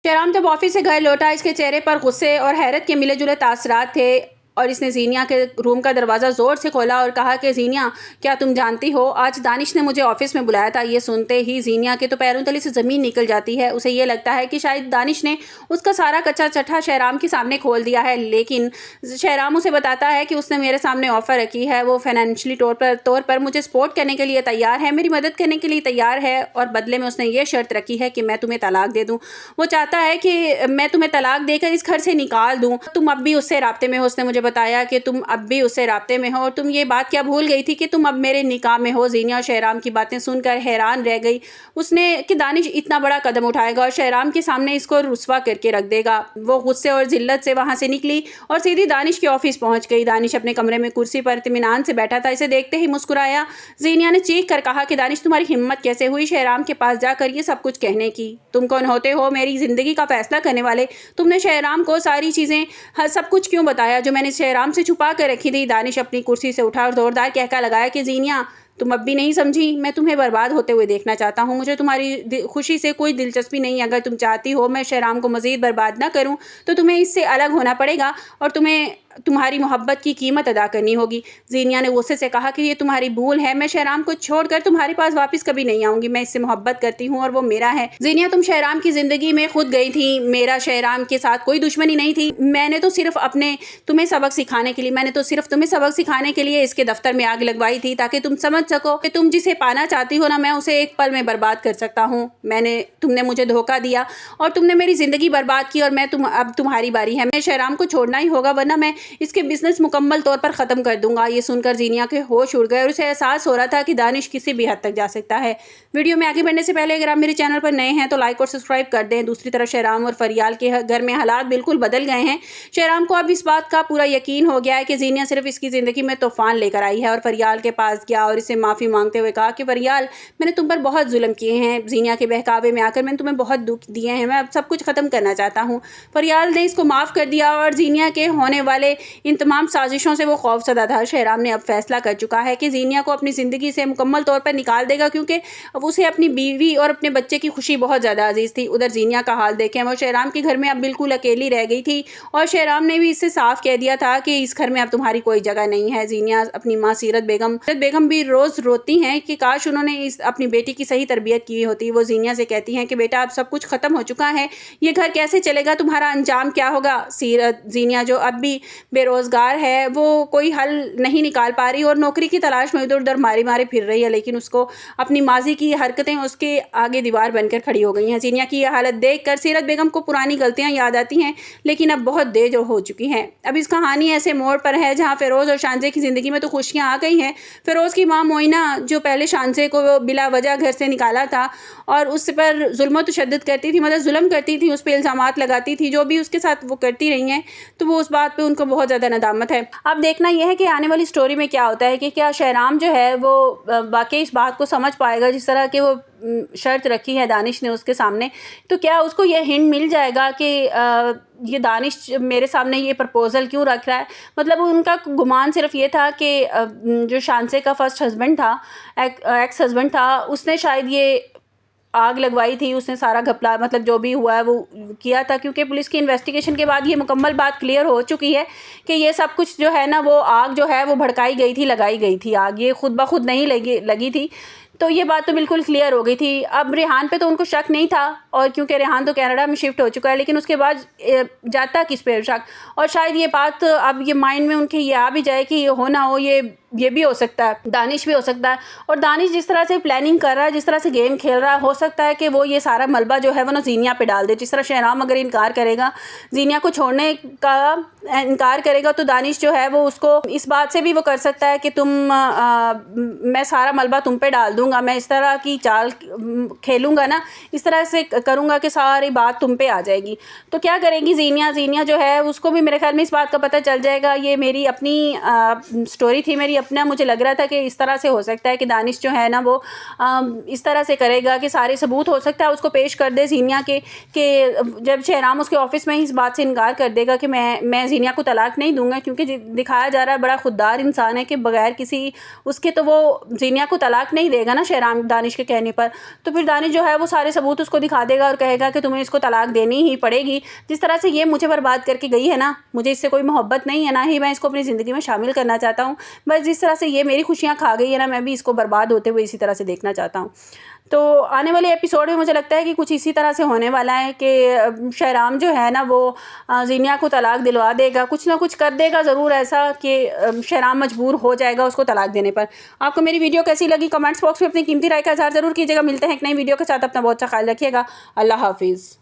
शहराम जब ऑफिस से घर लौटा, इसके चेहरे पर गुस्से और हैरत के मिले-जुले तासरात थे और इसने ज़ीनिया के रूम का दरवाज़ा ज़ोर से खोला और कहा कि ज़ीनिया, क्या तुम जानती हो आज दानिश ने मुझे ऑफिस में बुलाया था। ये सुनते ही ज़ीनिया के तो पैरों तले से ज़मीन निकल जाती है। उसे ये लगता है कि शायद दानिश ने उसका सारा कच्चा चट्ठा शहराम के सामने खोल दिया है, लेकिन शहराम उसे बताता है कि उसने मेरे सामने ऑफ़र रखी है। वो फाइनेंशियली तौर पर मुझे सपोर्ट करने के लिए तैयार है, मेरी मदद करने के लिए तैयार है और बदले में उसने ये शर्त रखी है कि मैं तुम्हें तलाक दे दूँ। वो चाहता है कि मैं तुम्हें तलाक देकर इस घर से निकाल दूँ। तुम अब भी उससे राब्ते में हो। उसने मुझे बताया कि तुम अब भी उससे राब्ते में हो और तुम ये बात क्या भूल गई थी कि तुम अब मेरे निकाह में हो। ज़ीनिया शहराम की बातें सुनकर हैरान रह गई। उसने कि दानिश इतना बड़ा कदम उठाएगा और शहराम के सामने इसको रुस्वा करके रख देगा। वो गुस्से और ज़िल्लत से वहाँ से निकली और सीधी दानिश के ऑफिस पहुँच गई। दानिश अपने कमरे में कुर्सी पर इत्मीनान से बैठा था। इसे देखते ही मुस्कुराया। ज़ीनिया ने चीख कर कहा कि दानिश, तुम्हारी हिम्मत कैसे हुई शहराम के पास जाकर ये सब कुछ कहने की? तुम कौन होते हो मेरी ज़िंदगी का फैसला करने वाले? तुमने शहराम को सारी चीज़ें सब कुछ क्यों बताया जो मैंने शहराम से छुपा कर रखी थी? दानिश अपनी कुर्सी से उठा और ज़ोरदार कहका लगाया कि ज़ीनिया, तुम अब भी नहीं समझी। मैं तुम्हें बर्बाद होते हुए देखना चाहता हूँ। मुझे तुम्हारी खुशी से कोई दिलचस्पी नहीं। अगर तुम चाहती हो मैं शहराम को मज़ीद बर्बाद ना करूँ तो तुम्हें इससे अलग होना पड़ेगा और तुम्हें तुम्हारी मोहब्बत की कीमत अदा करनी होगी। ज़ीनिया ने गुस्से से कहा कि ये तुम्हारी भूल है। मैं शहराम को छोड़कर तुम्हारे पास वापस कभी नहीं आऊँगी। मैं इससे मोहब्बत करती हूँ और वो मेरा है। ज़ीनिया, तुम शहराम की ज़िंदगी में खुद गई थी। मेरा शहराम के साथ कोई दुश्मनी नहीं थी। मैंने तो सिर्फ तुम्हें सबक सिखाने के लिए इसके दफ्तर में आग लगवाई थी ताकि तुम समझ सको कि तुम जिसे पाना चाहती हो ना, मैं उसे एक पल में बर्बाद कर सकता हूँ। तुमने मुझे धोखा दिया और तुमने मेरी ज़िंदगी बर्बाद की और अब तुम्हारी बारी है। मैं शहराम को छोड़ना ही होगा वरना मैं इसके बिजनेस मुकम्मल तौर पर ख़त्म कर दूंगा। ये सुनकर ज़ीनिया के होश उड़ गए और उसे एहसास हो रहा था कि दानिश किसी भी हद तक जा सकता है। वीडियो में आगे बढ़ने से पहले अगर आप मेरे चैनल पर नए हैं तो लाइक और सब्सक्राइब कर दें। दूसरी तरफ शहराम और फरियाल के घर में हालात बिल्कुल बदल गए हैं। शहराम को अब इस बात का पूरा यकीन हो गया है कि ज़ीनिया सिर्फ इसकी ज़िंदगी में तूफान लेकर आई है और फरियाल के पास गया और इसे माफ़ी मांगते हुए कहा कि फरियाल, मैंने तुम पर बहुत जुल्म किए हैं। ज़ीनिया के बहकावे में आकर मैंने तुम्हें बहुत दुख दिए हैं। मैं अब सब कुछ ख़त्म करना चाहता हूँ। फरियाल ने इसको माफ़ कर दिया और ज़ीनिया के होने वाले इन तमाम साजिशों से वो खौफज़दा था। शहराम ने अब फैसला कर चुका है कि ज़ीनिया को अपनी ज़िंदगी से मुकम्मल तौर पर निकाल देगा क्योंकि अब उसे अपनी बीवी और अपने बच्चे की खुशी बहुत ज़्यादा अजीज़ थी। उधर ज़ीनिया का हाल देखें, वो शहराम के घर में अब बिल्कुल अकेली रह गई थी और शहराम ने भी इससे साफ कह दिया था कि इस घर में अब तुम्हारी कोई जगह नहीं है। ज़ीनिया अपनी माँ सीरत बेगम भी रोज़ रोती हैं कि काश उन्होंने अपनी बेटी की सही तरबियत की होती। वो ज़ीनिया से कहती हैं कि बेटा, अब सब कुछ ख़त्म हो चुका है, ये घर कैसे चलेगा, तुम्हारा अंजाम क्या होगा? ज़ीनिया जो अब भी बेरोज़गार है, वो कोई हल नहीं निकाल पा रही और नौकरी की तलाश में इधर उधर मारे फिर रही है, लेकिन उसको अपनी माजी की हरकतें उसके आगे दीवार बनकर खड़ी हो गई हैं। ज़ीनिया की यह हालत देखकर सीरत बेगम को पुरानी गलतियां याद आती हैं, लेकिन अब बहुत देर हो चुकी हैं। अब इस कहानी ऐसे मोड़ पर है जहां फ़िरोज़ और शांजे की ज़िंदगी में तो खुशियां आ गई हैं। फ़िरोज़ की माँ मोइना जो पहले शांजे को बिला वजह घर से निकाला था और उस पर जुल्म तशद्दुद करती थी, मतलब जुल्म करती थी, उस पर इल्ज़ामात लगाती थी, जो भी उसके साथ वो करती रही हैं, तो वो उस बात पे उनको बहुत ज़्यादा नदामत है। अब देखना यह है कि आने वाली स्टोरी में क्या होता है कि क्या शहराम जो है वो वाकई इस बात को समझ पाएगा जिस तरह के वो शर्त रखी है दानिश ने उसके सामने। तो क्या उसको यह हिंट मिल जाएगा कि ये दानिश मेरे सामने ये प्रपोज़ल क्यों रख रहा है? मतलब उनका गुमान सिर्फ ये था कि जो शांसे का फर्स्ट हस्बैंड था, एक्स हस्बैंड था, उसने शायद ये आग लगवाई थी। उसने सारा घपला, मतलब जो भी हुआ है वो किया था, क्योंकि पुलिस की इन्वेस्टिगेशन के बाद ये मुकम्मल बात क्लियर हो चुकी है कि ये सब कुछ जो है ना, वो आग जो है वो भड़काई गई थी, लगाई गई थी आग, ये खुद ब खुद नहीं लगी थी। तो ये बात तो बिल्कुल क्लियर हो गई थी। अब रेहान पे तो उनको शक नहीं था और क्योंकि रेहान तो कनाडा में शिफ्ट हो चुका है, लेकिन उसके बाद जाता किस पे शक? और शायद ये बात अब ये माइंड में उनके ये आ भी जाए कि ये हो ना हो, ये भी हो सकता है, दानिश भी हो सकता है। और दानिश जिस तरह से प्लानिंग कर रहा है, जिस तरह से गेम खेल रहा है, हो सकता है कि वो ये सारा मलबा जो है वो ना ज़ीनिया पे डाल दे। जिस तरह शहराम अगर इनकार करेगा, ज़ीनिया को छोड़ने का इनकार करेगा, तो दानिश जो है वो उसको इस बात से भी वो कर सकता है कि मैं सारा मलबा तुम पे डाल दूंगा, मैं इस तरह की चाल खेलूंगा ना, इस तरह से करूंगा कि सारी बात तुम पे आ जाएगी। तो क्या करेगी ज़ीनिया जो है, उसको भी मेरे ख्याल में इस बात का पता चल जाएगा। ये मेरी अपनी स्टोरी थी, मेरी अपना मुझे लग रहा था कि इस तरह से हो सकता है कि दानिश जो है ना वो इस तरह से करेगा कि सारे सबूत हो सकता है उसको पेश कर दे ज़ीनिया के, कि जब शहराम उसके ऑफिस में इस बात से इनकार कर देगा कि मैं ज़ीनिया को तलाक नहीं दूंगा, क्योंकि दिखाया जा रहा है बड़ा खुददार इंसान है कि बगैर किसी उसके तो वो ज़ीनिया को तलाक नहीं देगा ना शहराम दानिश के कहने पर। तो फिर दानिश जो है वो सारे सबूत उसको दिखा देगा और कहेगा कि तुम्हें इसको तलाक देनी ही पड़ेगी। जिस तरह से ये मुझे बर्बाद करके गई है ना, मुझे इससे कोई मोहब्बत नहीं है, ना ही मैं इसको अपनी ज़िंदगी में शामिल करना चाहता हूँ। बस जिस तरह से ये मेरी खुशियाँ खा गई है ना, मैं भी इसको बर्बाद होते हुए इसी तरह से देखना चाहता हूँ। तो आने वाले एपिसोड में मुझे लगता है कि कुछ इसी तरह से होने वाला है कि शहराम जो है ना वो ज़ीनिया को तलाक दिलवा देगा, कुछ ना कुछ कर देगा ज़रूर ऐसा कि शहराम मजबूर हो जाएगा उसको तलाक देने पर। आपको मेरी वीडियो कैसी लगी कमेंट्स बॉक्स में अपनी कीमती राय का इज़हार ज़रूर कीजिएगा। मिलते हैं एक नई वीडियो के साथ, अपना बहुत सा ख्याल रखिएगा। अल्लाह हाफिज़।